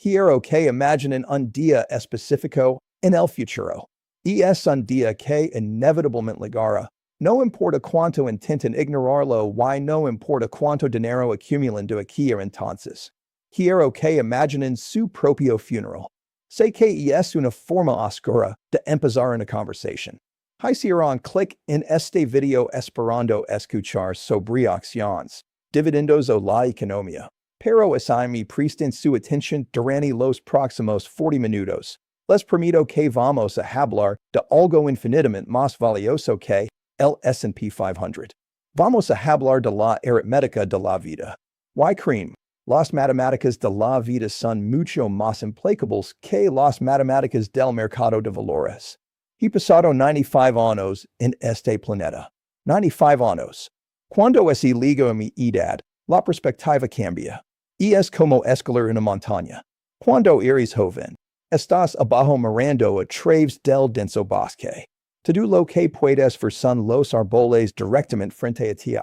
Quiero que imaginen un día específico en el futuro. Es un día que inevitablemente llegará. No importa cuánto intenten ignorarlo, y no importa cuánto dinero acumulen de aquí a entonces. Quiero que imaginen su propio funeral. Sé que es una forma oscura de empezar una conversación. Hicieron clic en este video esperando escuchar sobre acciones, dividendos o la economía. Pero mi presten su atención durante los próximos 40 minutos. Les permito que vamos a hablar de algo infinitamente más valioso que el S&P 500. Vamos a hablar de la aritmética de la vida. Why cream? Las matemáticas de la vida son mucho más implacables que las matemáticas del mercado de valores. He pasado 95 años en este planeta. 95 años. Cuando es llego a mi edad, la perspectiva cambia. Es como escalar una montaña. Cuando eres joven, estás abajo mirando a través del denso bosque. Todo lo que puedes ver son los árboles directamente frente a ti.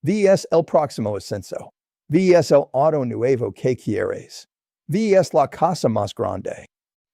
Ves el próximo ascenso. Ves el auto nuevo que quieres. Ves la casa más grande.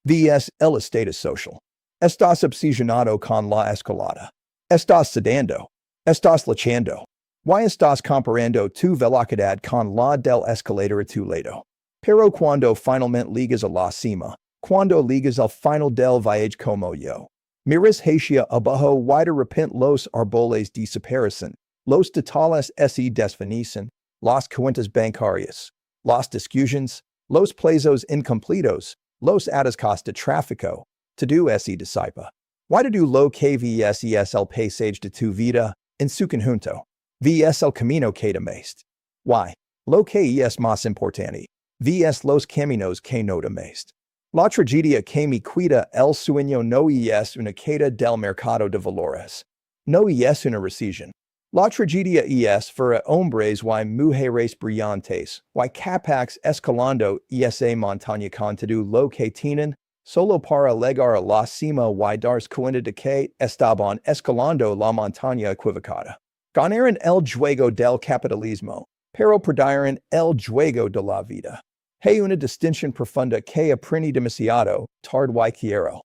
Ves el estatus social. Estás obsesionado con la escalada. Estás sudando. Estás luchando. Why estás comparando tu velocidad con la del escalador a tu lado? Pero cuando finalmente llegas a la cima, cuando llegas al final del viaje como yo, miras hacia abajo y de repente los árboles desaparecen, los totales se desvanecen, las cuentas bancarias, las discusiones, los plazos incompletos, los atascos de tráfico, todo se disipa. Why do lo que ves el paisaje de tu vida en su conjunto? Ves el camino que tomaste. Why? Lo que es más importante. Ves los caminos que no tomaste. La tragedia que me cuida el sueño no es una caída del mercado de valores. No es una recesión. La tragedia es para hombres y mujeres brillantes, y capaces escalando esa montaña con todo lo que tienen, solo para llegar a la cima y darse cuenta de que estaban escalando la montaña equivocada. Ganaron el juego del capitalismo, pero perdieron el juego de la vida. Hay una distinción profunda que aprendí demasiado tarde y quiero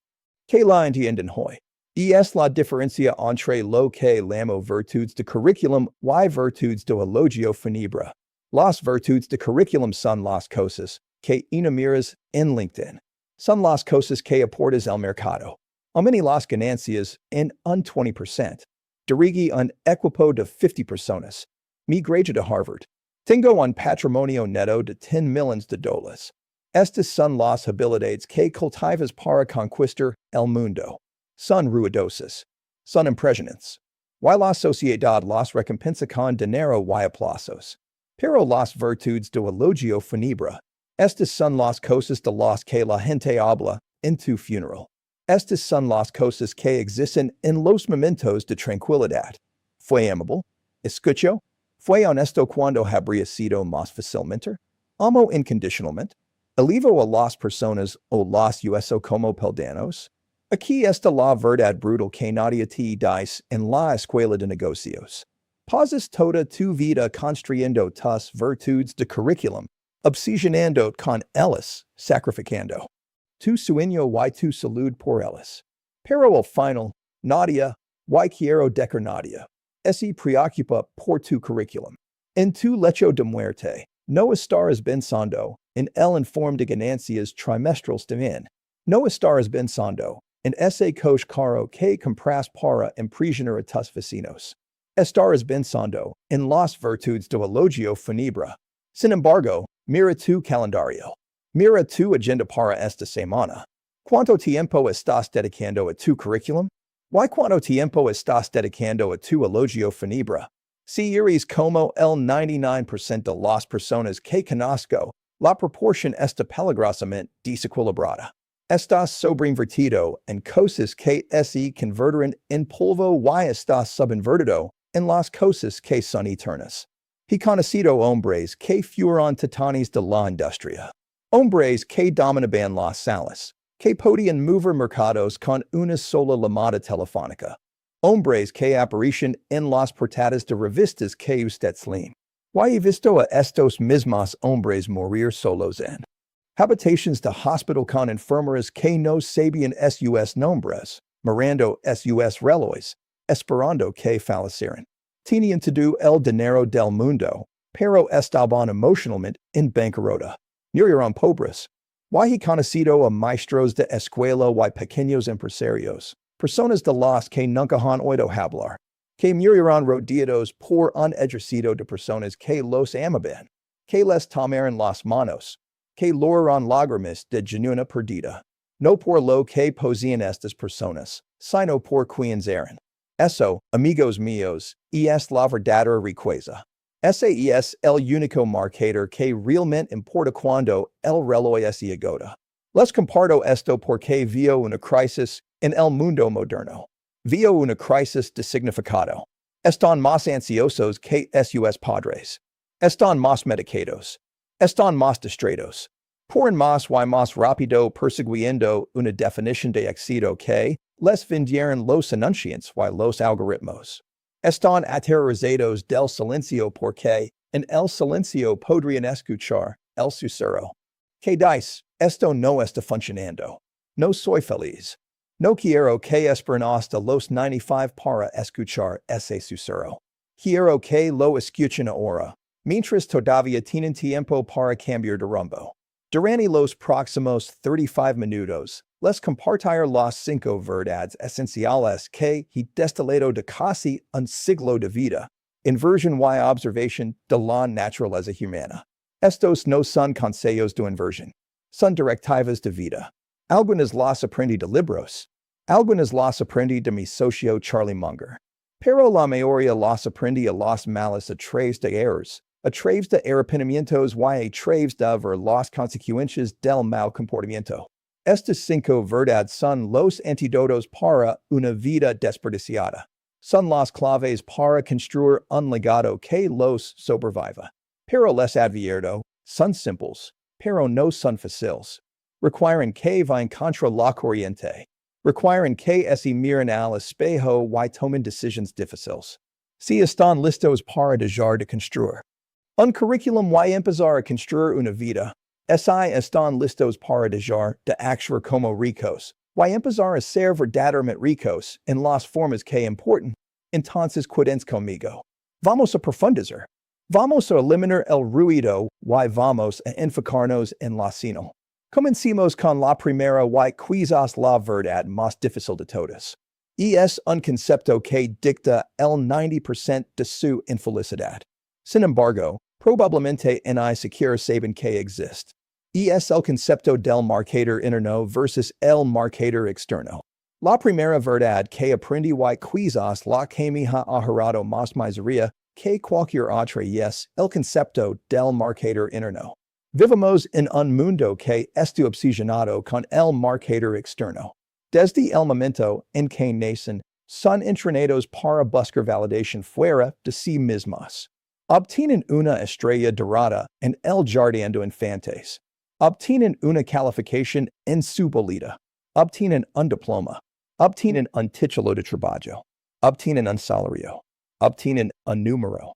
que la entiendan hoy. Es la diferencia entre lo que llamo virtudes de curriculum y virtudes de elogio fúnebre. Las virtudes de curriculum son las cosas que enumeras en LinkedIn. Son las cosas que aportas al mercado. Aumenta las ganancias en un 20%. Dirige un equipo de 50 personas. Mi gradué de Harvard. Tengo un patrimonio neto de 10 millones de dólares. Estas son las habilidades que cultivas para conquistar el mundo. Son ruidosas. Son impresionantes. Y la sociedad las recompensa con dinero y aplausos. Pero las virtudes de elogio fúnebre. Estas son las cosas de las que la gente habla en tu funeral. Estas son las cosas que existen en los momentos de tranquilidad. ¿Fue amable? ¿Escuchó? ¿Fue honesto cuando habría sido más fácilmente? ¿Amó incondicionalmente? ¿Elevó a las personas o las usó como peldaños? Aquí está la verdad brutal que nadie te dice en la escuela de negocios. Pasas toda tu vida construyendo tus virtudes de curriculum, obsesionando con ellas, sacrificando tu sueño y tu salud por ellas. Pero al final, nadie, y quiero decir nadie, se preocupa por tu curriculum. En tu lecho de muerte, no estarás pensando en el informe de ganancias trimestrales también. No estarás pensando en ese coche caro que compras para impresionar a tus vecinos. Estarás pensando en las virtudes de elogio fúnebre. Sin embargo, mira tu calendario. Mira tu agenda para esta semana. ¿Cuánto tiempo estás dedicando a tu curriculum? ¿Y cuánto tiempo estás dedicando a tu elogio fúnebre? Si eres como el 99% de las personas que conozco, la proporción está peligrosamente desequilibrada. Estás sobreinvertido en cosas que se convertirán en polvo y estás subinvertido en las cosas que son eternas. He conocido hombres que fueron titanes de la industria. Hombres que dominaban las salas, que podían mover mercados con una sola llamada telefónica. Hombres que aparecen en las portadas de revistas que usted lee. ¿Y he visto a estos mismos hombres morir solos en Habitations de hospital con enfermeras que no sabían sus nombres, mirando sus relojes, esperando que fallecieran. Tenían todo el dinero del mundo, pero estaban emocionalmente en bancarrota. No eran pobres. Y he conocido a maestros de escuela y pequeños empresarios, personas de las que nunca han oído hablar, que murieron rodeados por un ejército de personas que los amaban, que les tomaron las manos, que lograron lágrimas de genuina perdida, no por lo que poseían estas personas, sino por quienes eran. Eso, amigos míos, es la verdadera riqueza. Ese es el único marcador que realmente importa cuando el reloj se agota. Les comparto esto porque veo una crisis en el mundo moderno. Veo una crisis de significado. Están más ansiosos que sus padres. Están más medicados. Están más distraídos. Por más y más rápido persiguiendo una definición de éxito que les vendieron los anunciantes y los algoritmos. Están aterrorizados del silencio porque en el silencio podrían escuchar el susurro. ¿Qué dice? Esto no está funcionando. No soy feliz. No quiero que esperen hasta los 95 para escuchar ese susurro. Quiero que lo escuchen ahora, mientras todavía tienen tiempo para cambiar de rumbo. Durante los próximos 35 minutos, les compartir las 5 verdades esenciales que he destilado de casi un siglo de vida, inversión y observación de la naturaleza humana. Estos no son consejos de inversión, son directivas de vida. Algunas las aprendí de libros, algunas las aprendí de mi socio Charlie Munger, pero la mayoría las aprendí a las malas a través de errors, a través de arrepentimientos y a través de ver las consecuencias del mal comportamiento. Estas 5 verdades son los antídotos para una vida desperdiciada. Son las claves para construir un legado que los sobreviva. Pero les advierto, son simples, pero no son fáciles. Requieren que vayan contra la corriente. Requieren que se miren al espejo y tomen decisiones difíciles. Si están listos para dejar de construir un currículum y empezar a construir una vida, si están listos para dejar de actuar como ricos y empezar a ser verdaderamente ricos en las formas que importan, entonces quédense conmigo. Vamos a profundizar. Vamos a eliminar el ruido y vamos a enfocarnos en la señal. Comencemos con la primera y quizás la verdad más difícil de todas. Y es un concepto que dicta el 90% de su infelicidad. Sin embargo, probablemente ni siquiera saben que existe. Y es el concepto del marcador interno versus el marcador externo. La primera verdad que aprendí y quizás la que me ha ahorrado más miseria que cualquier otra es el concepto del marcador interno. Vivimos en un mundo que está obsesionado con el marcador externo. Desde el momento en que nacen, son entrenados para buscar validación fuera de sí mismos. Obtienen una estrella dorada en el jardín de infantes. Obtienen una calificación en su boleta. Obtienen un diploma. Obtienen un título de trabajo. Obtienen un salario. Obtienen un número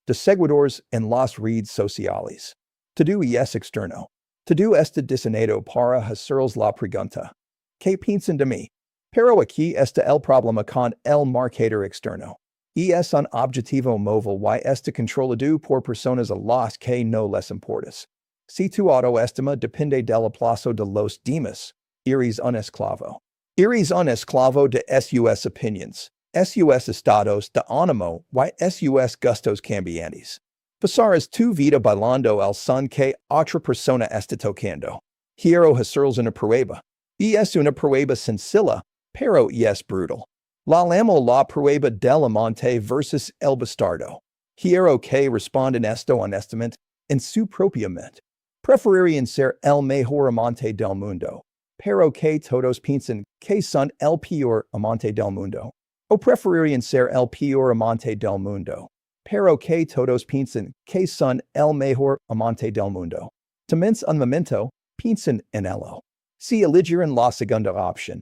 de seguidores en las redes sociales. Todo es externo. Todo está diseñado para hacerles la pregunta. ¿Qué piensan de mí? Pero aquí está el problema con el marcador externo. Y es un objetivo móvil y está controlado por personas a las que no les importas. Si tu autoestima depende del aplauso de los demás, eres un esclavo. Eres un esclavo de sus opiniones, sus estados de ánimo y sus gustos cambiantes. Pasarás tu vida bailando al son que otra persona está tocando. Quiero hacerles una prueba. Y es una prueba sencilla, pero es brutal. La llamo la prueba del amante versus el bastardo. Quiero que respondan esto honestamente en su propia mente. Preferirían ser el mejor amante del mundo, pero que todos piensan que son el peor amante del mundo. O preferirían ser el peor amante del mundo, pero que todos piensan que son el mejor amante del mundo. También un momento, piensan en ello. Si eligieran la segunda opción,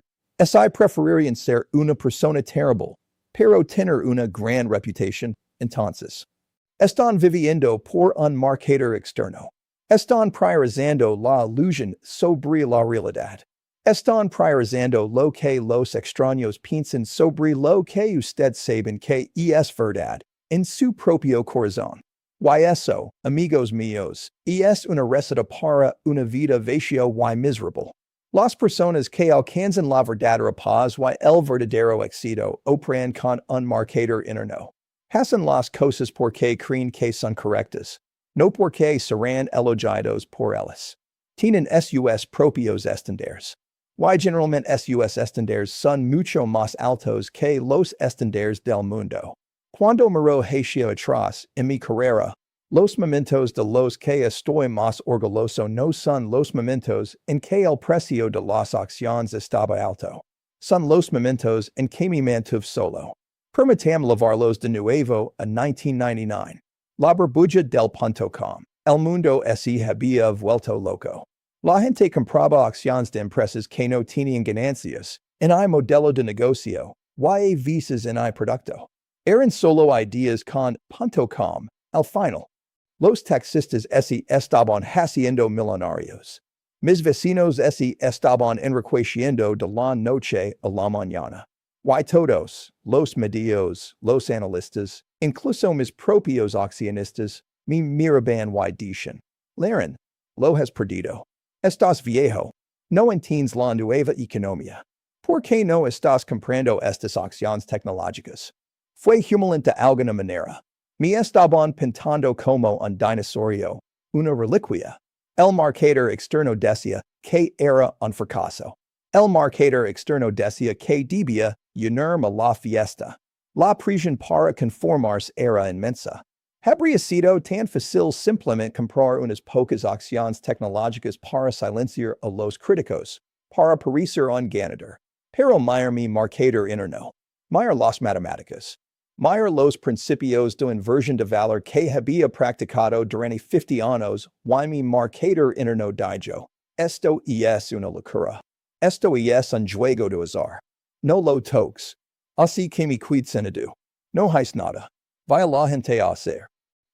preferirían ser una persona terrible, pero tener una gran reputación, entonces están viviendo por un marcador externo. Están priorizando la ilusión sobre la realidad. Están priorizando lo que los extraños piensan sobre lo que usted saben que es verdad en su propio corazón. Y eso, amigos míos, es una receta para una vida vacía y miserable. Las personas que alcanzan la verdadera paz y el verdadero éxito operan con un marcador interno. Hacen las cosas porque creen que son correctas, no porque serán elogiados por ellas. Tienen sus propios estándares. Y generalmente sus estándares son mucho más altos que los estándares del mundo. Cuando miro hacia atrás en mi carrera, los momentos de los que estoy más orgulloso no son los momentos en que el precio de las acciones estaba alto. Son los momentos en que me mantuve solo. Permítanme llevarlos de nuevo a 1999. La burbuja del .com. El mundo se había vuelto loco. La gente compraba acciones de empresas que no tenían ganancias, en el modelo de negocio, y visas en el producto. Eran solo ideas con .com, al final. Los taxistas estaban haciendo millonarios. Mis vecinos estaban enriqueciendo de la noche a la mañana. Y todos, los medios, los analistas, incluso mis propios accionistas, me miraban y dicen, Laren, lo has perdido. Estás viejo. No entiendes la nueva economía. ¿Por qué no estás comprando estas acciones tecnológicas? Fue humilante alguna manera. Me estaban pintando como un dinosaurio, una reliquia. El marcador externo decía que era un fracaso. El marcador externo decía que debía unirme a la fiesta. La presión para conformarse era inmensa. Habría sido tan fácil simplemente comprar unas pocas acciones tecnológicas para silenciar a los críticos, para parecer un ganador. Pero mirar mi marcador interno. Mirar las matemáticas. Mirar los principios de inversión de valor que había practicado durante 50 años y mi marcador interno dijo. Esto es una locura. Esto es un juego de azar. No lo toques. Así que me cuido. No haces nada. Vaya la gente a hacer.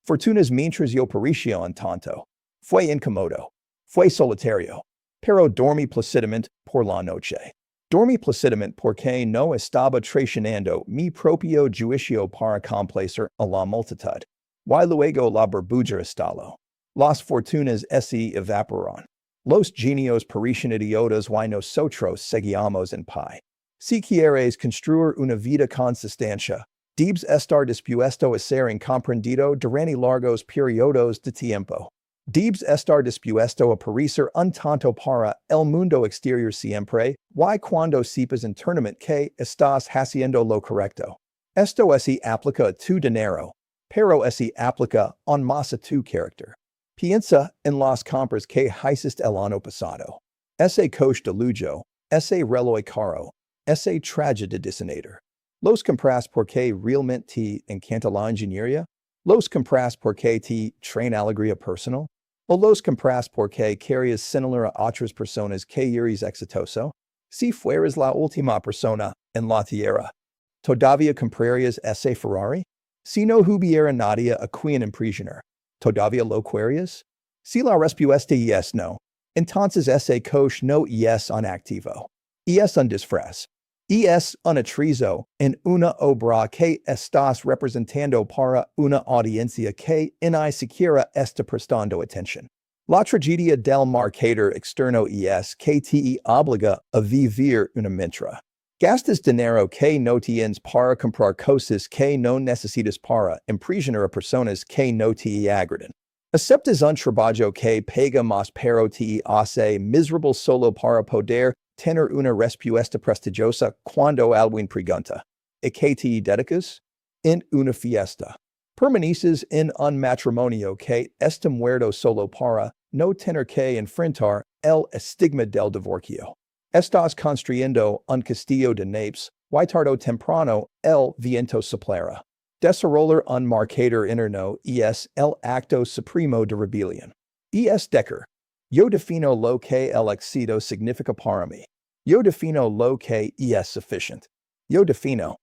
Fortunas mientras yo parecía un tonto. Fue incómodo. Fue solitario. Pero dormí plácidamente por la noche. Dormí plácidamente porque no estaba traicionando mi propio juicio para complacer a la multitud. Y luego la burbuja estalló. Las fortunas se evaporaron. Los genios parecen idiotas y nosotros seguíamos en pie. Si quieres construir una vida consistencia, debes estar dispuesto a ser incomprendido durante largos periodos de tiempo. Debes estar dispuesto a parecer un tonto para el mundo exterior siempre, y cuando sepas internamente que estás haciendo lo correcto. Esto se aplica a tu dinero, pero se aplica aún más a tu carácter. Piensa en las compras que hiciste el año pasado. Ese coche de lujo, ese reloj caro, ese traje de diseñador. Los compras porque realmente te encanta la ingeniería? Los compras porque te traen alegría personal? ¿O los compras porque querías señalar a otras personas que eres exitoso? Si fueras la última persona en la tierra, ¿todavía comprarías ese Ferrari? Si no hubiera nadie a quien impresionar, ¿todavía lo querías? Si la respuesta es no, entonces ese coche no es un activo. Es un disfraz. Es un atrizo en una obra que estás representando para una audiencia que ni siquiera está prestando atención. La tragedia del marcador externo es que te obliga a vivir una mentira. Gastas dinero que no tienes para comprar cosas que no necesitas para impresionar a personas que no te agradan. Aceptas un trabajo que paga más pero te hace miserable solo para poder tener una respuesta prestigiosa cuando alguien pregunta, ¿a qué te dedicas? En una fiesta. Permaneces en un matrimonio que está muerto solo para no tener que enfrentar el estigma del divorcio. Estás construyendo un castillo de naipes, y tarde o temprano el viento soplará. Desarrollar un marcador interno es el acto supremo de rebelión. Es Decker. Yo defino lo que el éxito significa para mí. Yo defino lo que es sufficient. Yo defino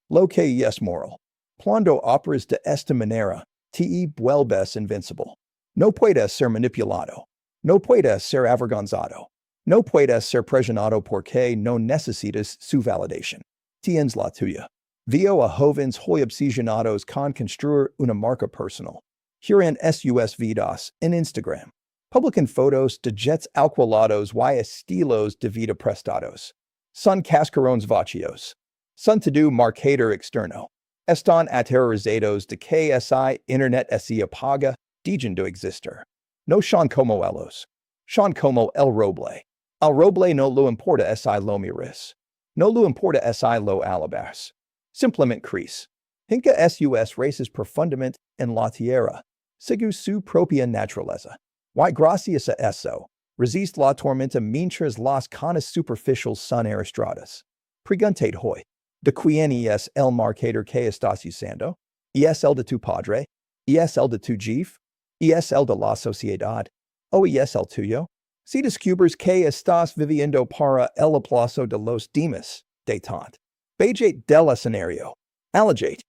lo que es moral. Cuando operas de esta manera, te vuelves invincible. No puede ser manipulado. No puede ser avergonzado. No puede ser presionado porque no necesitas su validación. Tienes la tuya. Vio a jóvenes hoy obsesionados con construir una marca personal. Huran sus vidas en Instagram. Publican fotos de jets alquilados y estilos de vida prestados. Son cascarones vacíos. Son todo marketer externo. Están aterrorizados de que ese internet se apaga, dejan de existir. No son como ellos. Son como el roble. Al roble no lo importa si lo miras. No lo importa si lo alabas. Simplemente crees. Hinca sus races profundamente en la tierra, según su propia naturaleza. Y gracias a eso, resiste la tormenta mientras las canas superficiales son arrastradas. Preguntate hoy, ¿de quién es el marketer que estás usando? ¿Es el de tu padre? ¿Es el de tu jefe? ¿Es el de la sociedad? ¿O es el tuyo? Si descubres que estás viviendo para el aplauso de los demás, detente. Vejate del escenario. Alejate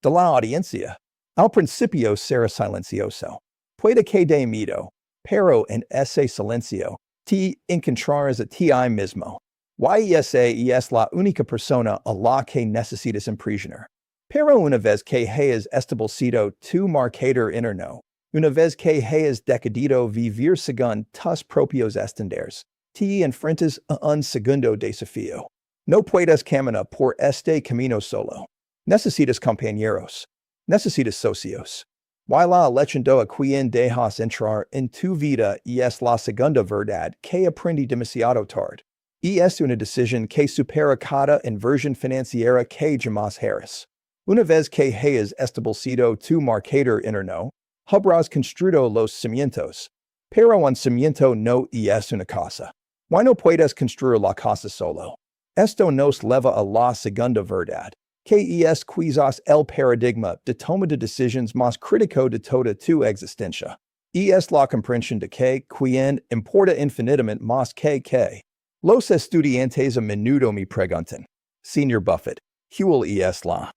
de la audiencia. Al principio será silencioso. Puede que de miedo, pero en ese silencio te encontrarás a ti mismo. Esa es la única persona a la que necesitas impresionar. Pero una vez que hayas establecido tu marketer interno, una vez que hayas decidido vivir según tus propios estándares, te enfrentas a un segundo desafío. No puedes caminar por este camino solo. Necesitas compañeros. Necesitas socios. Y la leyenda a quien dejas entrar en tu vida es la segunda verdad que aprendí demasiado tarde. Y es una decisión que supera cada inversión financiera que jamás harás. Una vez que hayas establecido tu marketer interno, habrás construido los cimientos. Pero un cimiento no es una casa. Y no puedes construir la casa solo. Esto nos lleva a la segunda verdad, que es quizás el paradigma de toma de decisiones más crítico de toda tu existencia. Y es la comprensión de que quien importa infinitamente más que. Los estudiantes a menudo me preguntan, Señor Buffett, ¿cuál es la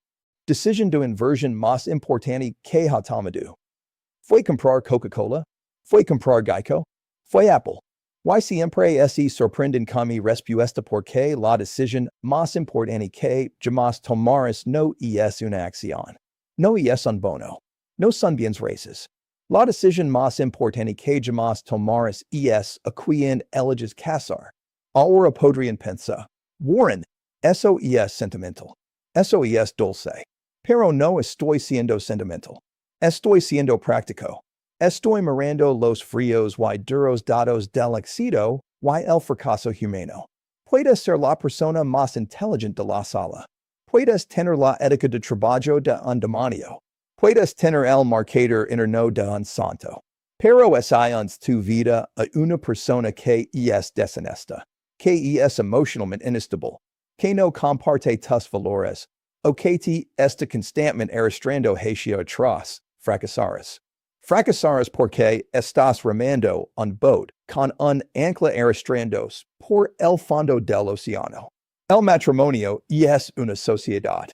decisión de inversión más importante que ha tomado? ¿Fue comprar Coca-Cola? ¿Fue comprar Geico? ¿Fue Apple? Y siempre se sorprenden con mi respuesta porque la decisión más importante que jamás tomarás no es una acción. No es un bono. No son bienes raíces. La decisión más importante que jamás tomarás es a quien eliges casar. Ahora podrían pensar, Warren, eso es sentimental. Eso es dulce. Pero no estoy siendo sentimental. Estoy siendo práctico. Estoy mirando los fríos y duros datos del éxito y el fracaso humano. Puedes ser la persona más inteligente de la sala. Puedes tener la ética de trabajo de un demonio. Puedes tener el marketer interno de un santo. Pero es tu vida a una persona que es deshonesta, que es emocionalmente inestable, que no comparte tus valores, o que te está constantemente arrastrando hacia atrás, fracasarás. Fracasarás porque estás remando un boat con un ancla arrastrándose por el fondo del océano. El matrimonio es una sociedad.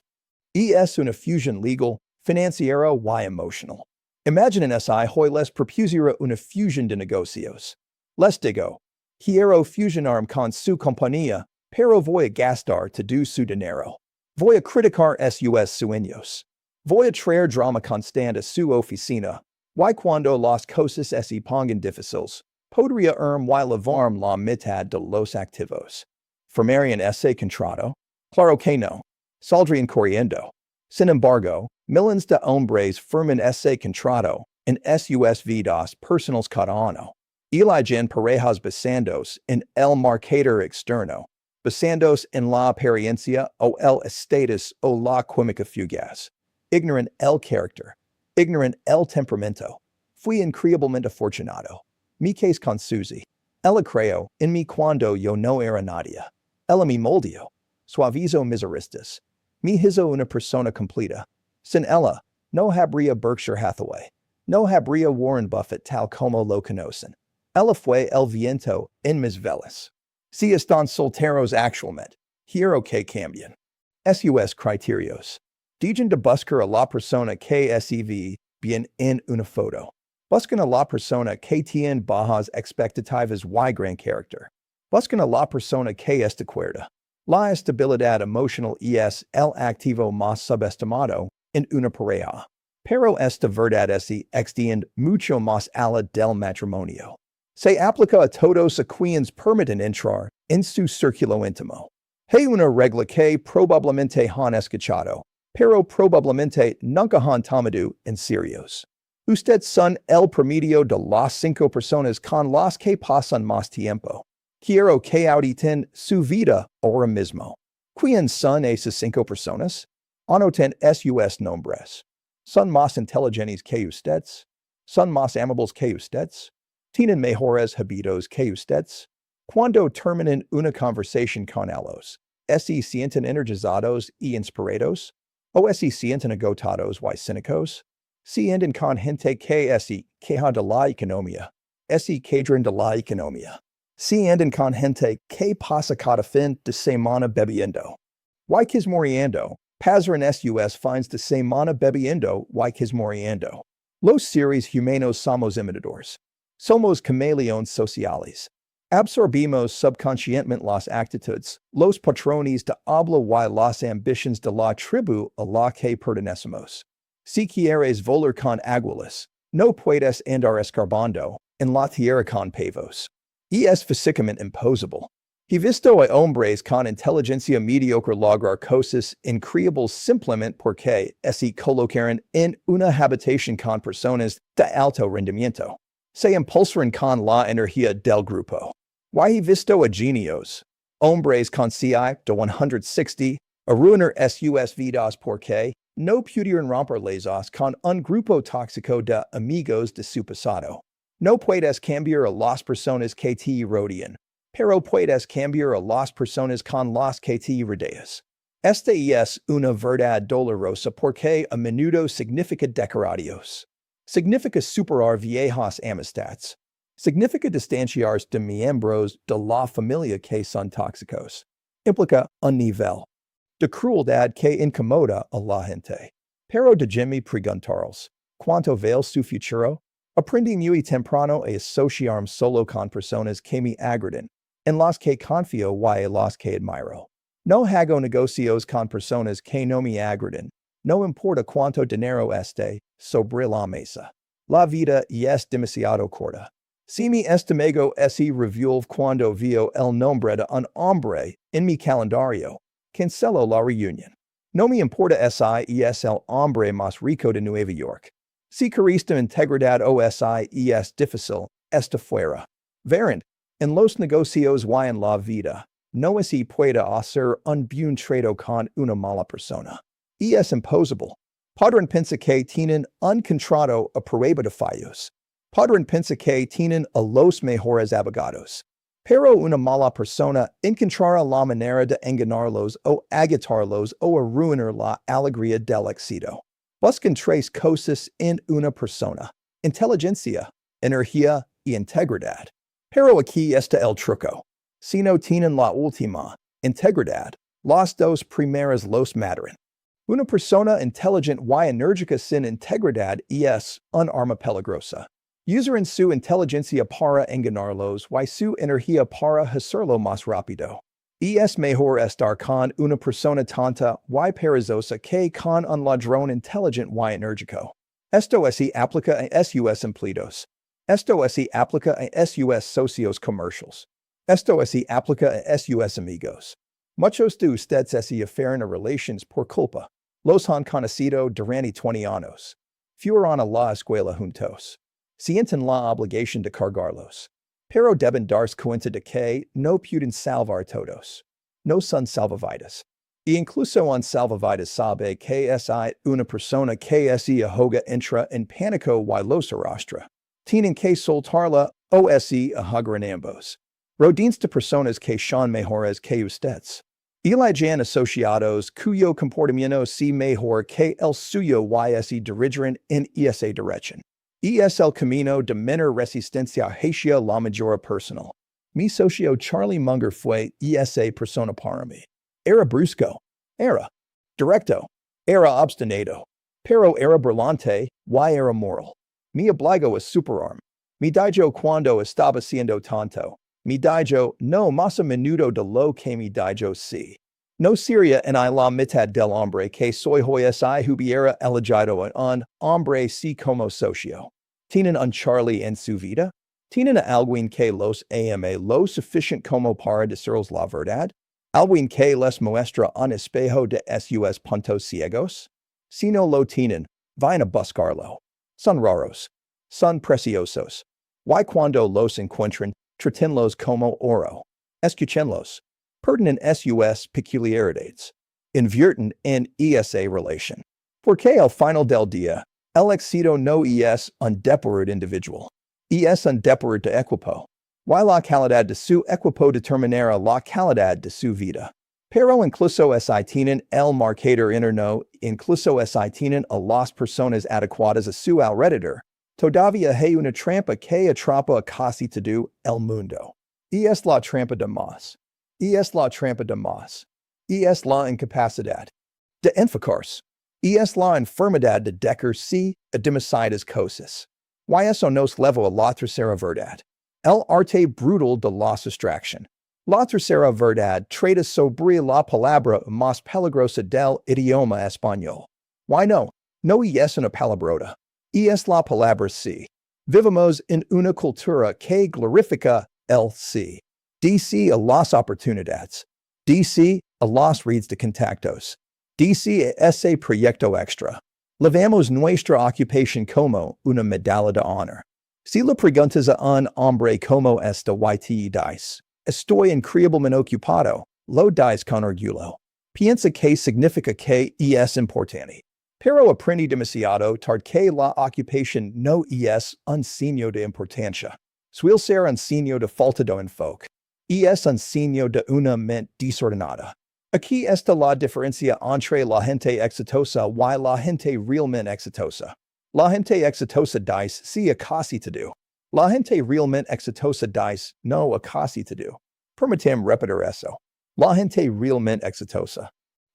Y es una fusión legal, financiera y emocional. Imaginen hoy les propusiera una fusión de negocios. Les digo, quiero fusionarme con su compañía, pero voy a gastar todo su dinero. Voy a criticar sus sueños. Voy a traer drama constante a su oficina. Y cuando las cosas se pongan difíciles, podría y lavarme la mitad de los activos. ¿Formarían ese contrato? Claro que no. Saldrían corriendo. Sin embargo, millones de hombres firman ese contrato en sus vidas personales cada año. Eligen parejas basándose en el marketer externo, basándose en la apariencia o el estatus o la química fugaz. Ignoran el carácter. Ignoran el temperamento. Fui increíblemente afortunado. Mi case con Susie. Ella creo en mí cuando yo no era nadie. Ella me moldeó. Suavizo mis aristas. Me hizo una persona completa. Sin ella, no habría Berkshire Hathaway. No habría Warren Buffett tal como lo conocen. Ella fue el viento en mis velas. Si están solteros actualmente, quiero que cambien. Sus criterios. Dejen de buscar a la persona que se ve bien en una foto. Buscan a la persona que tiene bajas expectativas y gran character. Buscan a la persona que esta cuerda. La estabilidad emocional es el activo más subestimado en una pareja. Pero esta verdad se extiende mucho más allá del matrimonio. Se aplica a todos a quienes permiten entrar en su círculo íntimo. Hay una regla que probablemente han escuchado, pero probablemente nunca han tomado en serios. Usted son el promedio de las 5 personas con las que pasan más tiempo. Quiero que auditen su vida ahora mismo. ¿Quiénes son esas 5 personas? Anoten sus nombres. ¿Son más inteligentes que ustedes? ¿Son más amables que ustedes? ¿Tienen mejores hábitos que ustedes? Cuando terminen una conversación con ellos, ¿se sienten energizados y inspirados? ¿O se sienten agotados y cínicos? Si andan con gente que se queja de la economía, se quejan de la economía. Si andan con gente que pasa cada fin de semana bebiendo. Y quismoreando, pasaron sus fines de semana bebiendo y quismoreando. Los seres humanos somos imitadores. Somos camaleones sociales. Absorbimos subconscientemente las actitudes, los patrones de habla y las ambiciones de la tribu a la que pertenecemos. Si quieres volar con águilas, no puedes andar escarbando en la tierra con pavos. Es físicamente imposible. He visto a hombres con inteligencia mediocre lograr cosas increíbles simplemente porque se colocaron en una habitación con personas de alto rendimiento. Se impulsaron con la energía del grupo. Y he visto a genios, hombres con CI de 160, arruinar sus vidas porque no pudieron romperlas con un grupo tóxico de amigos de su pasado. No puedes cambiar a las personas que te rodean, pero puedes cambiar a las personas con las que te rodeas. Esta es una verdad dolorosa porque a menudo significa dejar adiós. Significa superar viejas amistades. Significa distanciarse de miembros de la familia que son tóxicos. Implica un nivel de crueldad que incomoda a la gente. Pero déjeme preguntaros, ¿cuánto vale su futuro? Aprendí muy temprano a asociarme solo con personas que me agradan, en las que confío y en las que admiro. No hago negocios con personas que no me agradan. No importa cuánto dinero esté sobre la mesa. La vida es demasiado corta. Si mi estómago se revuelve cuando veo el nombre de un hombre en mi calendario, cancelo la reunión. No me importa si es el hombre más rico de Nueva York. Si carista integridad o si es difícil, está fuera. Verán, en los negocios y en la vida, no se puede hacer un buen trato con una mala persona. Es imposible. Podrán pensar que tienen un contrato a prueba de fallos. Podrán pensar que tienen a los mejores abogados. Pero una mala persona encontrará la manera de engañarlos o agitarlos o arruinar la alegría del éxito. Buscan 3 cosas en una persona: inteligencia, energía y integridad. Pero aquí está el truco. Si no tienen la última, integridad, las 2 primeras los mataron. Una persona inteligente y enérgica sin integridad es un arma peligrosa. Usan su inteligencia para engañarlos y su energía para hacerlo más rápido. Es mejor estar con una persona tonta y perezosa que con un ladrón inteligente y enérgico. Esto se aplica a sus empleados. Esto se aplica a sus socios comerciales. Esto se aplica a sus amigos. Muchos de ustedes se aferran a relaciones por culpa. Los han conocido durante 20 años. Fueron a la escuela juntos. Sienten la obligación de cargarlos. Pero deben darse cuenta de que no pueden salvar todos. No son salvavidas. E incluso un salvavidas sabe que es una persona que se ahoga entra en pánico y los arrastra. Tienen que soltarla o se ahogan ambos. Rodeens de personas que son mejores que ustedes. Elijan asociados cuyo comportamiento se mejor que el suyo y se dirigen en esa dirección. Es el camino de menor resistencia hacia la mejora personal. Mi socio Charlie Munger fue esa persona para mí. Era brusco. Era directo. Era obstinado. Pero era brillante y era moral. Mi obligo a superarm. Mi dijo cuando estaba siendo tonto. Mi dijo no más a menudo de lo que mi dijo sí. No sería en la mitad del hombre que soy hoy si hubiera elegido un hombre si como socio. Tienen un Charlie en su vida? Tienen alguien que los ama lo suficient como para decirles la verdad? ¿Alguien que les muestra un espejo de sus puntos ciegos? Si no lo tienen, vayan a buscarlo. Son raros. Son preciosos. Y cuando los encuentren, tratenlos como oro. Escuchenlos. Pertinent sus peculiaridades. Invierten en esa relación. Porque al final del día, el éxito no es un depurado individual. Es un depurado de equipo. Y la calidad de su equipo determinará la calidad de su vida. Pero incluso si tienen el marcador interno, incluso si tienen a las personas adecuadas a su alrededor, todavía hay una trampa que atrapa a casi todo el mundo. Es la trampa de más. Es la trampa de más. Es la incapacidad de enfocarse. Es la enfermedad de dejar si a demasiadas cosas. Y eso nos lleva a la tercera verdad. El arte brutal de la sustracción. La tercera verdad trata sobre la palabra más peligrosa del idioma español. Why no? No es una palabrota. Es la palabra sí. Vivimos en una cultura que glorifica el sí. DC a las oportunidades. DC a las redes de contactos. DC a ese proyecto extra. Levamos nuestra ocupación como una medalla de honor. Si le preguntas a un hombre como esta y dice, estoy increíblemente ocupado, lo dice con orgullo. Piensa que significa que es importante. Pero aprendí demasiado tarde que la ocupación no es un signo de importancia. Suele ser un signo de falta de enfoque. Es un signo de una mente desordenada. Aquí está la diferencia entre la gente exitosa y la gente realmente exitosa. La gente exitosa dice sí a casi todo. La gente realmente exitosa dice no a casi todo. Permítame repetir eso. La gente realmente exitosa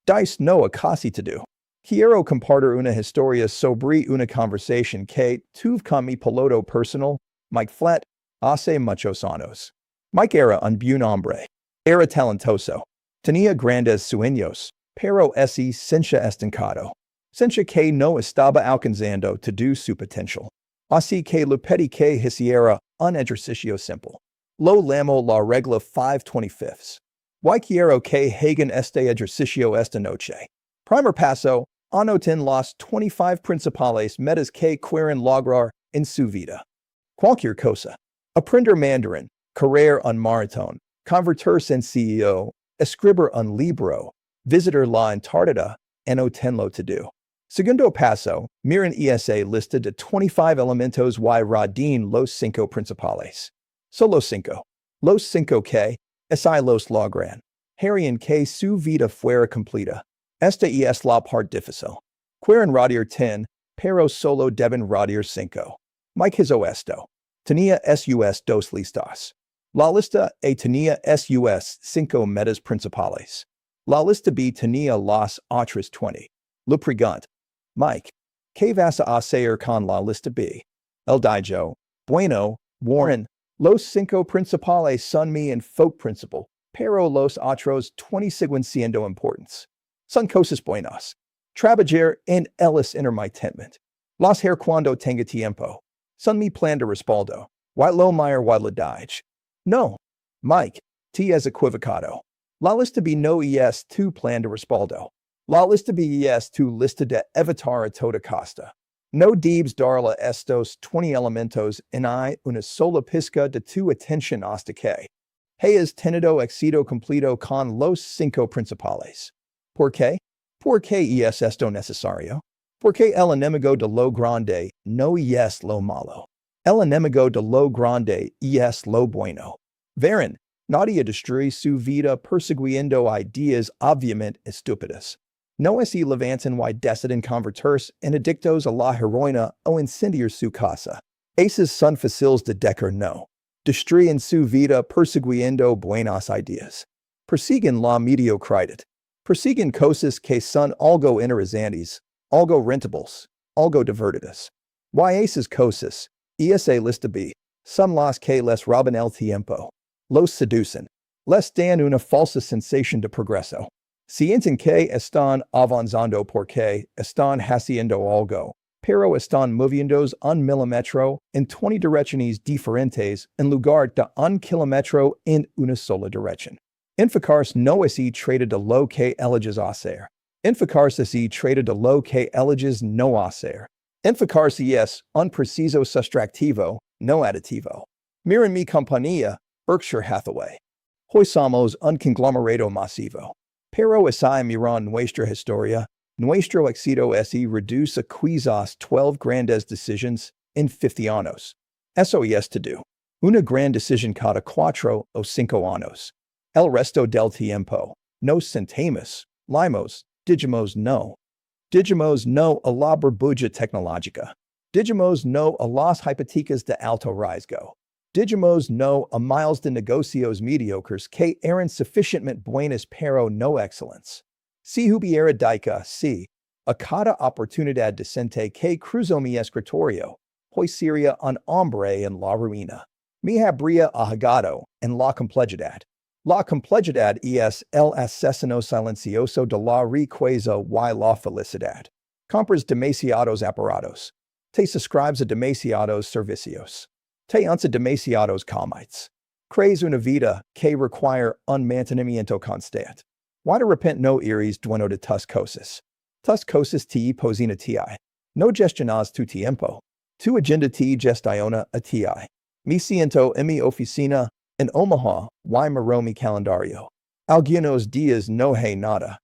dice no a casi todo. Quiero compartir una historia sobre una conversación que tuve con mi piloto personal, Mike Flat, hace muchos años. Mike era un buen hombre. Era talentoso. Tenía grandes sueños, pero ese sencha estancado. Sencha que no estaba alcanzando todo su potencial. Así que le pedí que hiciera un ejercicio simple. Lo llamo la regla 5/25. Y quiero que hagan este ejercicio esta noche. Primer paso, anoten las 25 principales metas que quieren lograr en su vida. Cualquier cosa. Aprender mandarín, correr un maratón, convertirse en CEO, escribir un libro, visitar la Antártida, anotenlo todo. Segundo paso, miren esa lista de 25 elementos y radin los 5 principales. Solo 5. Los 5 que, si los logran, harían que su vida fuera completa. Esta es la parte difícil. Quieren radir 10, pero solo deben radir 5. Mike hizo esto. Tenía sus 2 listas. La lista A tenía sus 5 metas principales. La lista B tenía las otras 20. Le pregunto, Mike, ¿qué vas a hacer con la lista B? El dijo, bueno, Warren, los 5 principales son mi enfoque principal, pero los otros 20 siguen siendo importantes. Son cosas buenas. Trabajar en ellas intermittent. Las hacer cuando tenga tiempo. Son mi plan de respaldo. White lo Meyer le dije. No, Mike, te has equivocado. La lista B no es tu plan de respaldo. La lista B es tu lista de evitar a toda costa. No debes darle estos 20 elementos en una sola pizca de tu atención hasta que hayas tenido éxito completo con los 5 principales. ¿Por qué? ¿Por qué es esto necesario? Porque el enemigo de lo grande no es lo malo. El enemigo de lo grande es lo bueno. Verán, nadie destruye su vida persiguiendo ideas obviamente estúpidas. No es levantan y deciden convertirse en adictos a la heroína o incendiar su casa. Esas son fáciles de decir no. Destruyen su vida persiguiendo buenas ideas. Persiguen la mediocridad. Persiguen cosas que son algo interesantes, algo rentables, algo divertidas. Y aces cosas, esa lista b, son las que les roban el tiempo. Los seducen. Les dan una falsa sensación de progreso. Sienten que están avanzando porque están haciendo algo, pero están moviéndose un milímetro en 20 direcciones diferentes en lugar de un kilómetro en una sola dirección. Enfocarse no es y trata de lo que eliges hacer. Enfocarse es y trata de lo que eliges no hacer. Enfocarse es un preciso sustractivo, no aditivo. Miren mi compañía, Berkshire Hathaway. Hoy somos un conglomerado masivo. Pero así miran nuestra historia, nuestro éxito es y reduce a quizás 12 grandes decisions en 50 años. Eso es todo. Una gran decisión cada 4 o 5 años. El resto del tiempo, nos sentamos, limos, digamos no. Digamos no a la burbuja tecnológica. Digamos no a las hipotecas de alto riesgo. Digamos no a miles de negocios mediocres que eran suficientemente buenas pero no excellence. Si hubiera dica sí, a cada oportunidad decente que cruzó mi escritorio, hoy sería un hombre en la ruina. Me habría ahogado en la complejidad. La complejidad es el asesino silencioso de la riqueza y la felicidad. Compras demasiados aparatos. Te suscribes a demasiados servicios. Te usa demasiados comites. Crees una vida que requiere un mantenimiento constante. Y de repente no eres dueño de tus cosas. Tus cosas te poseen ti. No gestionas tu tiempo. Tu agenda te gestiona a ti. Me siento en mi oficina en Omaha y miro mi calendario. Algunos días no hay nada.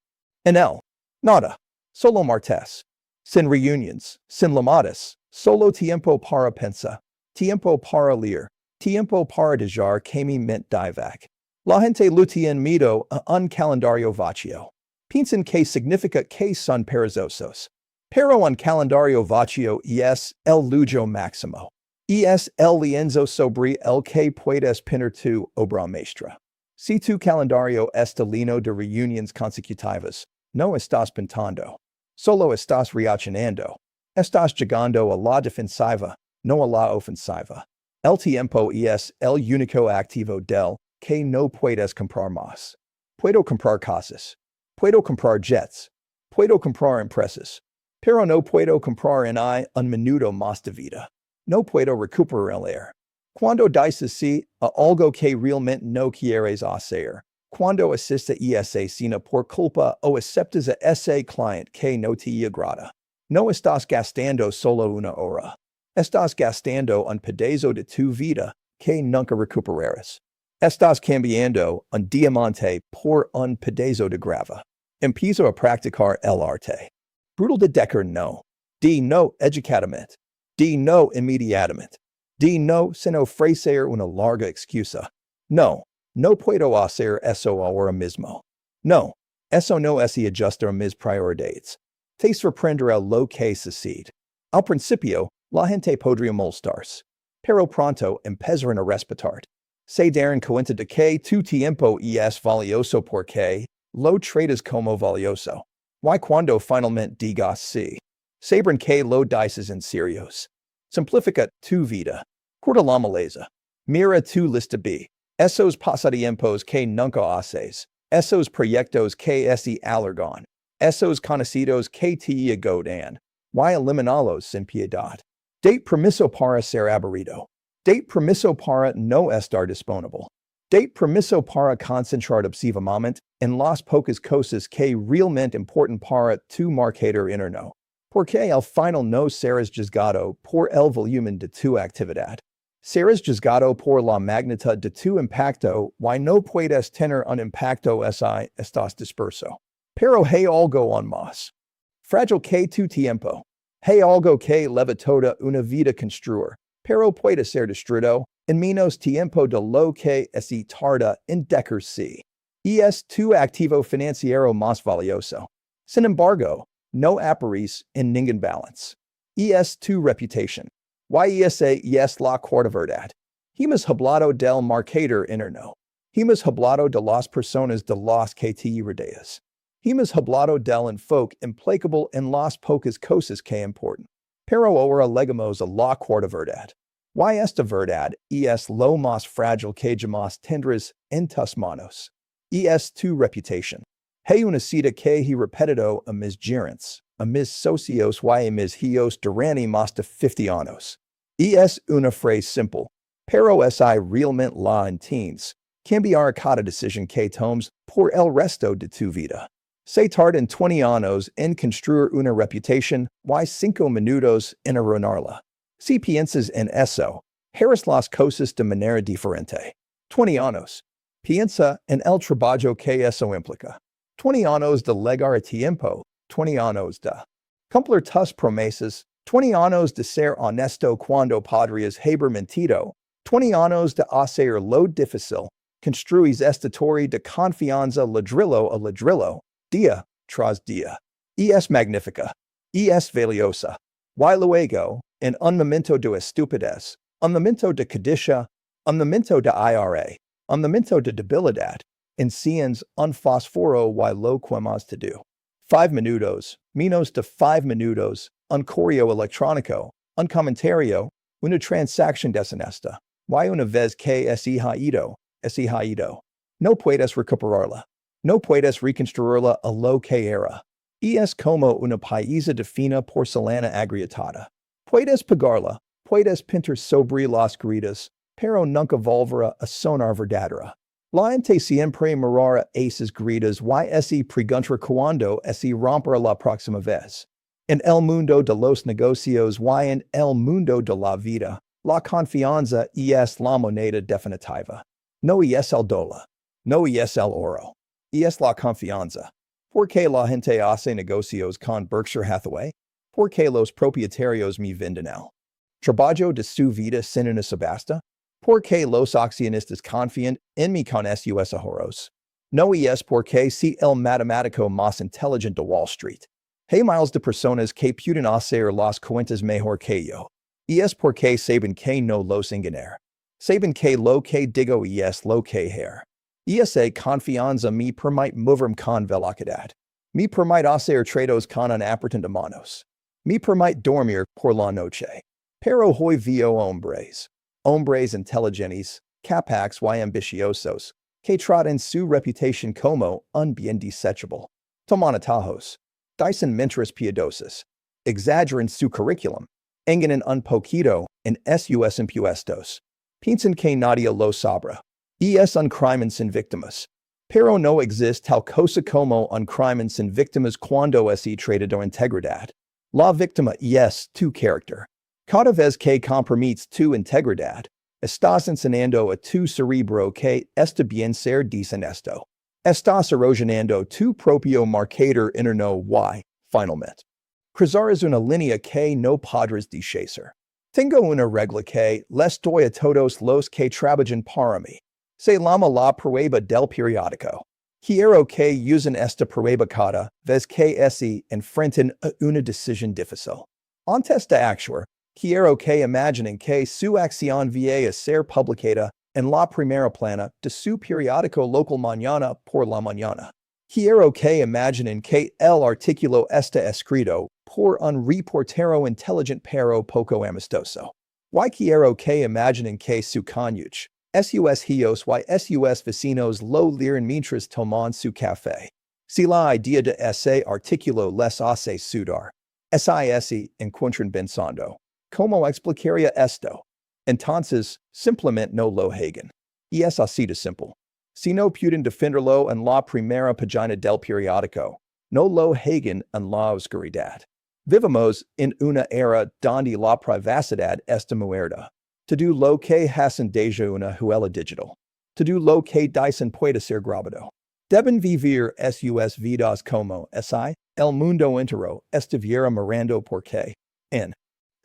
En él, nada. Solo martes. Sin reuniones, sin llamadas, solo tiempo para pensar. Tiempo para leer, tiempo para dejar que mi mente divague. La gente lo tiene miedo a un calendario vacío. Piensan que significa que son perezosos. Pero un calendario vacío es el lujo máximo. Es el lienzo sobre el que puedes pintar tu obra maestra. Si tu calendario está lleno de reuniones consecutivas, no estás pintando. Solo estás reaccionando. Estás llegando a la defensiva, no a la ofensiva. El tiempo es el único activo del que no puedes comprar más. Puedo comprar casas. Puedo comprar jets. Puedo comprar empresas. Pero no puedo comprar en un minuto más de vida. No puedo recuperar el air. Cuando dices sí a algo que realmente no quieres hacer. Cuando asistes a esa cena por culpa o aceptas a ese cliente que no te agrada. No estás gastando solo una hora. Estás gastando un pedazo de tu vida que nunca recuperarás. Estás cambiando un diamante por un pedazo de grava. Empiezo a practicar el arte. Brutal de Decker no. Di no educadamente. Di no inmediatamente. Di no sin ofrecer una larga excusa. No, no puedo hacer eso ahora mismo. No, eso no es ajustar mis prioridades. Te sorprenderá lo que sucede. Al principio, la gente podría molestarse. Pero pronto empezarán a respetar. Se darán cuenta de que tu tiempo es valioso porque lo tratas como valioso. Y cuando finalmente digas sí, sabrán que lo dices en serios. Simplifica tu vida. Corta la maleza. Mira tu lista B. Esos pasatiempos que nunca haces. Esos proyectos que se alargan. Esos conocidos que te agotan. Y eliminalos sin piedad. Date permiso para ser aburrido. Date permiso para no estar disponible. Date permiso para concentrar obsesivamente en las pocas cosas que realmente importan para tu marketer interno. Porque al final no serás juzgado por el volumen de tu actividad. Serás juzgado por la magnitud de tu impacto y no puedes tener un impacto si estás disperso. Pero hay algo aún más. Frágil que tu tiempo. Hay algo que leva toda una vida construir, pero puede ser destruido en menos tiempo de lo que se tarda en decirse. Es tu activo financiero más valioso. Sin embargo, no aparece en ningún balance. Es tu reputación. Y esa es la cuarta verdad. Hemos hablado del marketer interno. Hemos hablado de las personas de las que te rodeas. Hemos hablado del enfoque implacable en las pocas cosas que importan. Pero ora legamos a la quarta verdad. Y esta verdad es lo más fragile que jamás tendrás en tus manos. Es tu reputation. Hey una cita que he repetido a mis gerentes, a mis socios y a mis hijos durante más de 50 años. Es una frase simple, pero es realmente la entiendes. Cambiar cada decisión que tomes por el resto de tu vida. Se tardan 20 años en construir una reputación y 5 minutos en arruinarla. Si piensas en eso, harás las cosas de manera diferente. 20 años. Piensa en el trabajo que eso implica. 20 años de llegar a tiempo. 20 años de cumplir tus promesas. 20 años de ser honesto cuando podrías haber mentido. 20 años de hacer lo difícil. Construís esta torre de confianza ladrillo a ladrillo, día tras día. Es magnífica. Es valiosa. Y luego, en un momento de estupidez, un momento de codicia, un momento de IRA, un momento de debilidad, enciendes un fósforo y lo quemas to do. 5 minutos, menos de 5 minutos, un correo electrónico, un comentario, una transacción deshonesta, y una vez que es ido. No puedes recuperarla. No puedes reconstruirla a lo que era. Es como una pieza de fina porcelana agrietada. Puedes pagarla, puedes pintar sobre las grietas, pero nunca volverá a sonar verdadera. La gente siempre mirará esas grietas y se preguntará cuándo se romperá la próxima vez. En el mundo de los negocios y en el mundo de la vida, la confianza es la moneda definitiva. No es el dólar. No es el oro. Es la confianza. ¿Por qué la gente hace negocios con Berkshire Hathaway? ¿Por qué los propietarios me venden el trabajo de su vida sin una subasta? ¿Por qué los accionistas confían en mí con sus ahorros? No es porque si el matemático más inteligente de Wall Street. Hay miles de personas que pueden hacer las cuentas mejor que yo. Es porque saben que no los engañar. Saben que lo que digo es lo que hacer. Esa confianza me permite moverme con velocidad. Me permite hacer tratos con un apretón de manos. Me permite dormir por la noche. Pero hoy veo hombres inteligentes, capaces y ambiciosos, que tratan su reputación como un bien desechable. Toman atajos. Dicen mentiras piadosas. Exageran su curriculum. Engañan un poquito en sus impuestos. Piensan que nadie lo sabrá. Es un crimen sin víctimas. Pero no existe tal cosa como un crimen sin víctimas cuando se trata de integridad. La víctima es tu carácter. Cada vez que comprometes tu integridad, estás enseñando a tu cerebro que está bien ser deshonesto. Estás erosionando tu propio marcador interno y, finalmente, cruzarás una línea que no podrás deshacer. Tengo una regla que les doy a todos los que trabajan para mí. Se llama la prueba del periódico. Quiero que usen esta prueba cada vez que se enfrenten a una decisión difícil. Antes de actuar, quiero que imaginen que su acción va a ser publicada en la primera plana de su periódico local mañana por la mañana. Quiero que imaginen que el artículo está escrito por un reportero inteligente pero poco amistoso. Y quiero que imaginen que su cónyuge, sus hijos y sus vecinos lo lean mientras toman su café. Si la idea de ese artículo les hace sudar, se encuentran pensando, ¿cómo explicaría esto? Entonces, simplemente no lo hagan. Y es así de simple. Si no pueden defenderlo en la primera página del periódico, no lo hagan en la oscuridad. Vivimos en una era donde la privacidad está muerta. Todo lo que hacen desde una huella digital. Todo lo que dicen puede ser grabado. Deben vivir sus vidas como si el mundo entero estuviera mirando porque, en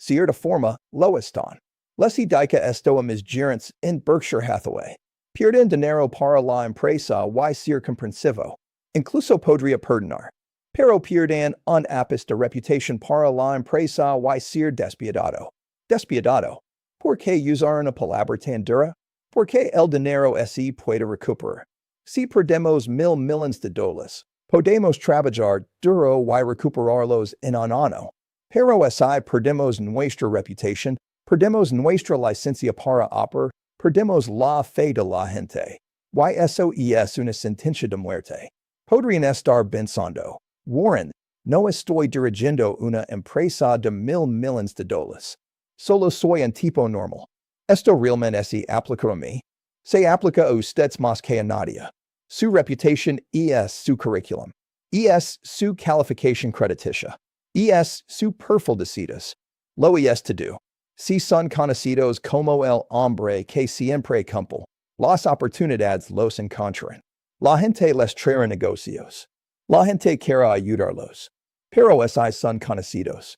cierta forma, lo están. Les dedica esto a mis gerentes en Berkshire Hathaway. Pierden dinero para la empresa y ser comprensivo. Incluso podría perdonar. Pero pierden un ápice de reputación para la empresa y ser despiadado. Despiadado. ¿Por qué usar una palabra tan dura? Porque el dinero se puede recuperar. Si perdemos $1,000 millones, podemos trabajar duro y recuperarlos en un año. Pero si perdemos nuestra reputación, perdemos nuestra licencia para operar, perdemos la fe de la gente. Y eso es una sentencia de muerte. Podrían estar pensando, Warren, no estoy dirigiendo una empresa de $1,000 de dólares. Solo soy un tipo normal. Esto realmente se aplica a mí. Se aplica a ustedes más que a nadie. Su reputación es su curriculum. Es su calificación crediticia. Es su perfil de citas. Lo es to do. Si son conocidos como el hombre que siempre cumple, las oportunidades los encuentran. La gente les traerá negocios. La gente quiere ayudarlos. Pero si son conocidos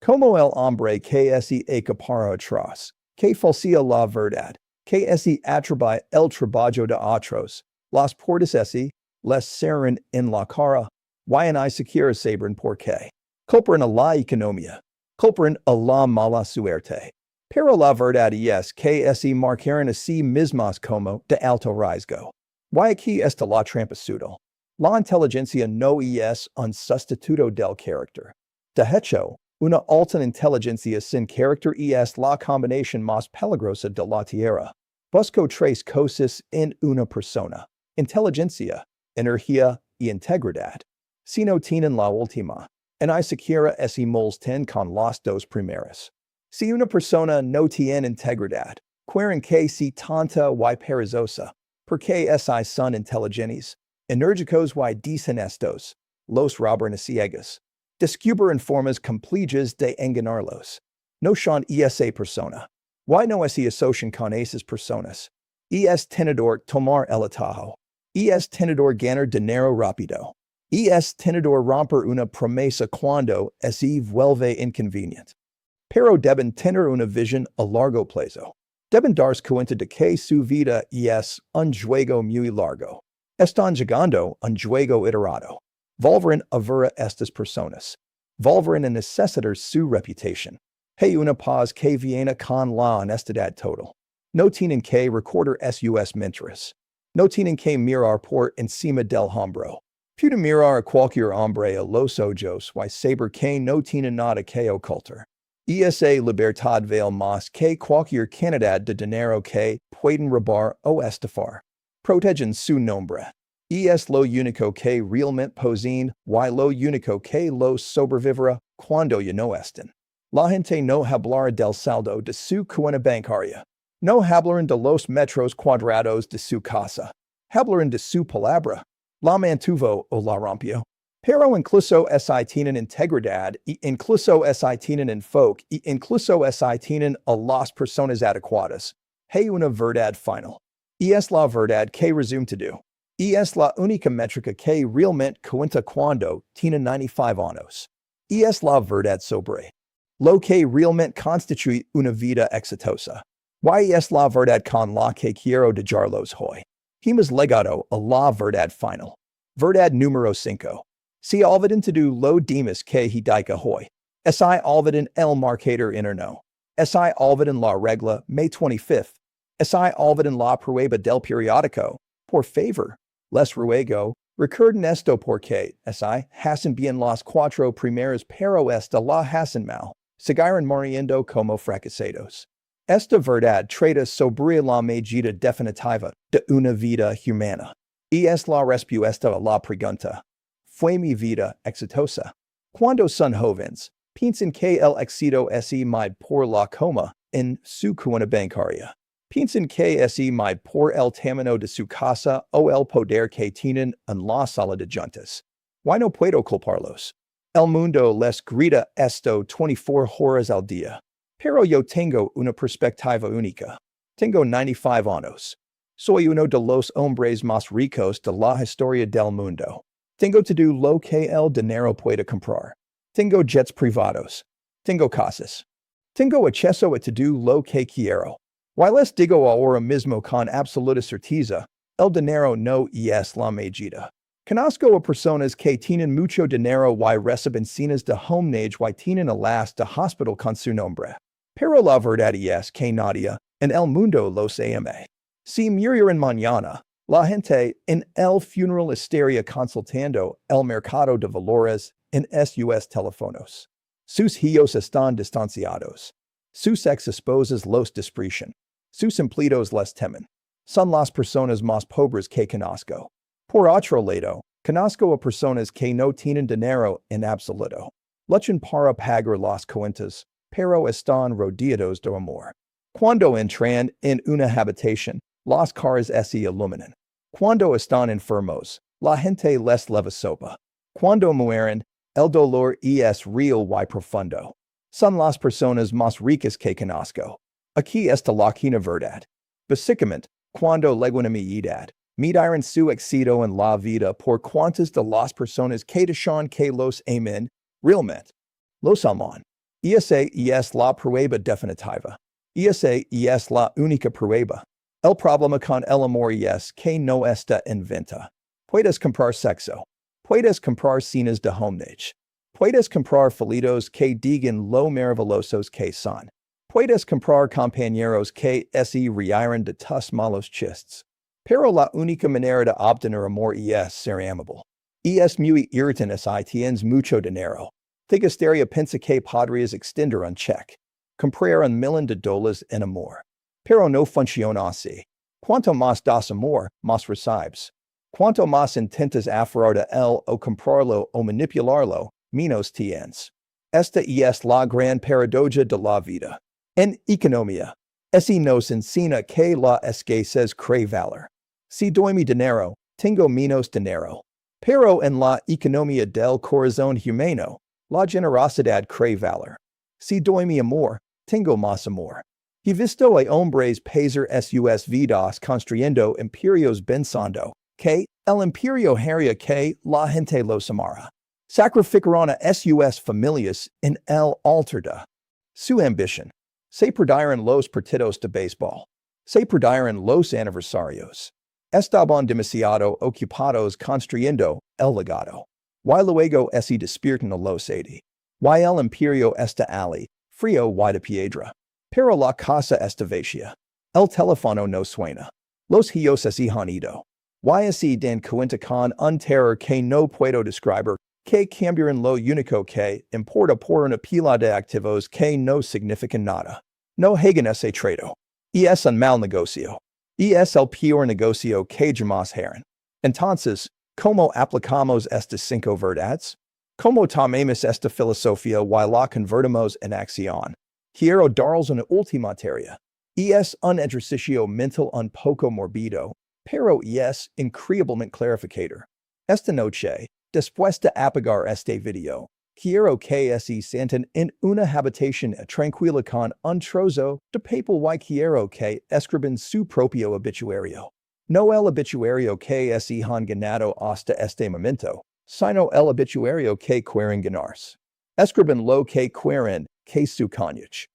como el hombre que se acapara atrás, que falsea la verdad, que se atribuye el trabajo de otros, las puertas les cierran en la cara, y ni siquiera saben por qué. Culpan a la economía. Culpan a la mala suerte. Pero la verdad es que se marcaron a sí mismas como de alto riesgo. Y aquí está la trampa sutil. La inteligencia no es un sustituto del carácter. De hecho, una alta inteligencia sin carácter es la combinación más peligrosa de la tierra. Busco tres cosas en una persona: inteligencia, energía y integridad. Si no tienen la última, ni siquiera se molestan con las dos primeras. Si una persona no tiene integridad, quieren que si tonta y perezosa, porque si son inteligentes, enérgicos y deshonestos, los roban a ciegas. Descubren formas complejas de engañarlos. No son esa persona. Y no se asocian con esas personas. Es tenedor tomar el atajo. Es tenedor ganar dinero rápido. Es tenedor romper una promesa cuando se vuelve inconvenient. Pero deben tener una visión a largo plazo. Deben darse cuenta de que su vida es un juego muy largo. Están jugando un juego iterado. Volverán a ver a estas personas. Volverán a necesitar su reputación. Hay una paz que viene con la honestidad total. No tienen que recordar sus mentiras. No tienen que mirar por encima del hombro. Pueden mirar a cualquier hombre a los ojos y saber que no tienen nada que ocultar. Esa libertad vale más que cualquier cantidad de dinero que pueden robar o estafar. Protegen su nombre. Es lo único que realmente poseen y lo único que los sobrevivirá cuando ya no estén. La gente no hablará del saldo de su cuenta bancaria. No hablarán de los metros cuadrados de su casa. Hablarán de su palabra. La mantuvo o la rompió. Pero incluso si tienen integridad, y incluso si tienen enfoque, y incluso si tienen a las personas adecuadas, hay una verdad final. Y es la verdad que resume todo. Y es la única métrica que realmente cuenta cuando tienen 95 años. Y es la verdad sobre lo que realmente constituye una vida exitosa. Y es la verdad con la que quiero dejarlos hoy. Hemos legado a la verdad final. Verdad número 5. Si olviden todo lo demás que diga hoy. Si olviden el marcador interno. Si olviden la regla May 25th. Si olviden la prueba del periódico. Por favor, les ruego, recuerden esto porque si hacen bien las 4 primeras pero esta la hacen mal, seguirán muriendo como fracasados. Esta verdad trata sobre la medida definitiva de una vida humana. Y es la respuesta a la pregunta: ¿fue mi vida exitosa? Cuando son jóvenes, piensan que el éxito es medido por la coma en su cuenta bancaria. Piensan que es medido por el tamaño de su casa o el poder que tienen en la sala de juntas. Y no puedo culparlos. El mundo les grita esto 24 horas al día. Pero yo tengo una perspectiva única. Tengo 95 años. Soy uno de los hombres más ricos de la historia del mundo. Tengo todo lo que el dinero puede comprar. Tengo jets privados. Tengo casas. Tengo acceso a todo lo que quiero. Y les digo ahora mismo con absoluta certeza, el dinero no es la medida. Conozco a personas que tienen mucho dinero y reciben cenas de homenage y tienen alas de hospital con su nombre. Pero la verdad es que nadie en el mundo los ama. Si murieran mañana, la gente en el funeral estaría consultando el mercado de valores en sus teléfonos. Sus ellos están distanciados. Sus ex esposas los desprecian. Sus empleados les temen. Son las personas más pobres que conozco. Por otro lado, conozco a personas que no tienen dinero en absoluto. Luchan para pagar las cuentas, pero están rodeados de amor. Cuando entran en una habitación, las caras se iluminan. Cuando están enfermos, la gente les leva sopa. Cuando mueren, el dolor es real y profundo. Son las personas más ricas que conozco. Aquí está la quina verdad. Básicamente, cuando leguanimidad, miran su éxito en la vida por cuantas de las personas que desean que los amen, realmente. Los aman. Esa es la prueba definitiva. Esa es la única prueba. El problema con el amor es que no está en venta. Puedes comprar sexo. Puedes comprar cenas de homage. Puedes comprar felitos que digan lo maravillosos que son. Puedes comprar compañeros que se ríen de tus malos chistes. Pero la única manera de obtener amor es ser amable. Es muy irritante si tienes mucho dinero. Te gustaría pensa que podrías extender un cheque. Comprar $1,000,000 en amor. Pero no funciona así. Cuanto más das amor, más recibes. Cuanto más intentas aferrar de él o comprarlo o manipularlo, menos tienes. Esta es la gran paradoja de la vida. En economía, ese nos enseña que la escasez crea valor. Si doy mi dinero, tengo menos dinero. Pero en la economía del corazón humano, la generosidad crea valor. Si doy mi amor, tengo más amor. He visto a hombres pasar sus vidas construyendo imperios pensando que el imperio haría que la gente los amara. Sacrificaron a sus familias en el altar de su ambición. Se perdieron los partidos de béisbol. Se perdieron los aniversarios. Estaban demasiado ocupados construyendo el legado. Y luego se despiertan a los 80. Y el imperio está ali, frío y de piedra. Pero la casa está vacía. El teléfono no suena. Los hijos se han ido. Y se dan cuenta con un terror que no puedo describir que cambiaron lo único que importa por una pila de activos que no significan nada. No hagan ese trato. Es un mal negocio. Es el peor negocio que jamás harán. Entonces, ¿cómo aplicamos estas 5 verdades? ¿Cómo tomamos esta filosofía y la convertimos en acción? Quiero darles una última tarea. Es un ejercicio mental un poco morbido, pero es increíblemente clarificador. Esta noche, después de apagar este video, quiero que se sienten en una habitación tranquila con un trozo de papel y quiero que escriban su propio obituario. No el obituario que se han ganado hasta este momento, sino el obituario que quieren ganarse. Escriban lo que quieren que su cónyuge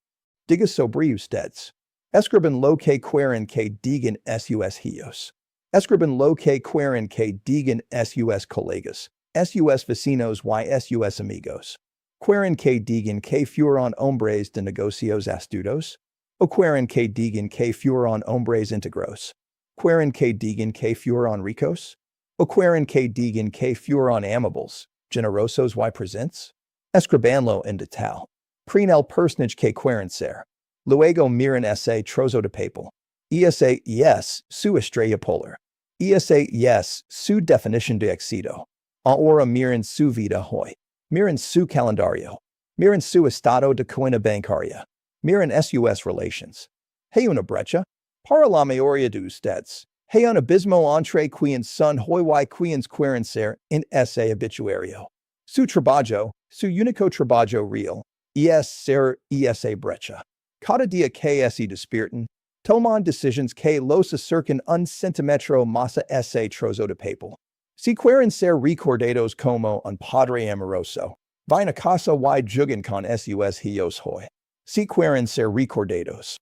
diga sobre ustedes. Escriban lo que quieren que digan sus hijos. Escriban lo que quieren que digan sus colegas, sus vecinos y sus amigos. Quieren que digan que fueron hombres de negocios astutos. O quieren que digan que fueron hombres íntegros. Quieren que digan que fueron ricos. O quieren que digan que fueron amables, generosos y presentes. Escribanlo en detalle. Pren el personaje que quieren ser. Luego miren ese trozo de papel. Esa es su estrella polar. Esa es su definición de éxito. Ahora miren su vida hoy. Miren su calendario. Miren su estado de cuenta bancaria. Miren sus relations. Hay una brecha. Para la mayoría de ustedes, hay un abismo entre quien son hoy y quienes quieren ser en ese obituario. Su trabajo, su único trabajo real, es ser esa brecha. Cada día que se despiertan, toman decisiones que los acercan un centímetro más a ese trozo de papel. Si quieren ser recordados como un padre amoroso, vayan a casa y jueguen con sus hijos hoy. Si quieren ser recordados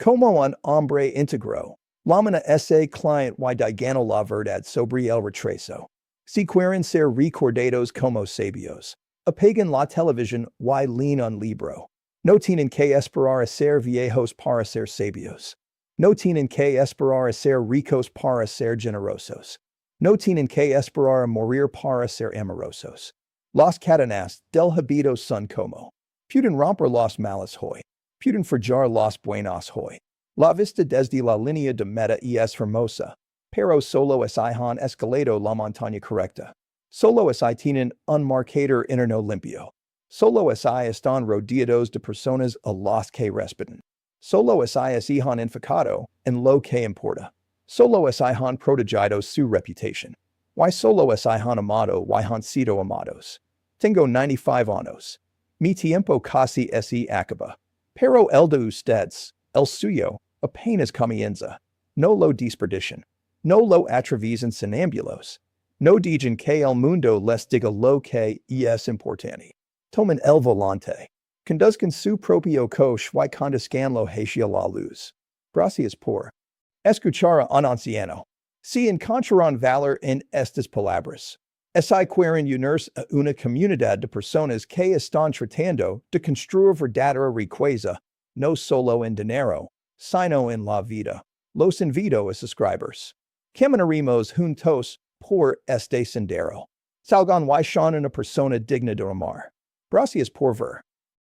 como un hombre íntegro, llamen a ese client y digan la verdad sobre el retraso. Si quieren ser recordados como sabios, apaguen la televisión y leen un libro. No tienen que esperar a ser viejos para ser sabios. No tienen que esperar a ser ricos para ser generosos. No tienen que esperar a morir para ser amorosos. Las cadenas del habito son como Puden romper los malas hoy. Puden forjar los buenos hoy. La vista desde la línea de meta es hermosa. Pero solo es ihan escalado la montaña correcta. Solo es tienen un marcador interno limpio. Solo es están rodeados de personas a las que respetan. Solo es ihan enfocado en lo que importa. Solo es ihan protegido su reputación. Y solo es ihan amado y han sido amados. Tengo 95 años. Mi tiempo casi se acaba. Pero el de ustedes, el suyo, apenas comienza. No lo desperdician. No lo atraviesan sonambulos. No digan que el mundo les diga lo que es importante. Tomen el volante. Conduzcan su propio coche y conduzcanlo hacia la luz. Gracias por escuchar a un anciano. Si encontrarán valor en estas palabras. Si quieren unirse a una comunidad de personas que están tratando de construir verdadera riqueza, no solo en dinero, sino en la vida. Los invito a suscribers. Caminaremos juntos por este sendero. Salgan y sean una persona digna de amar. Gracias por ver.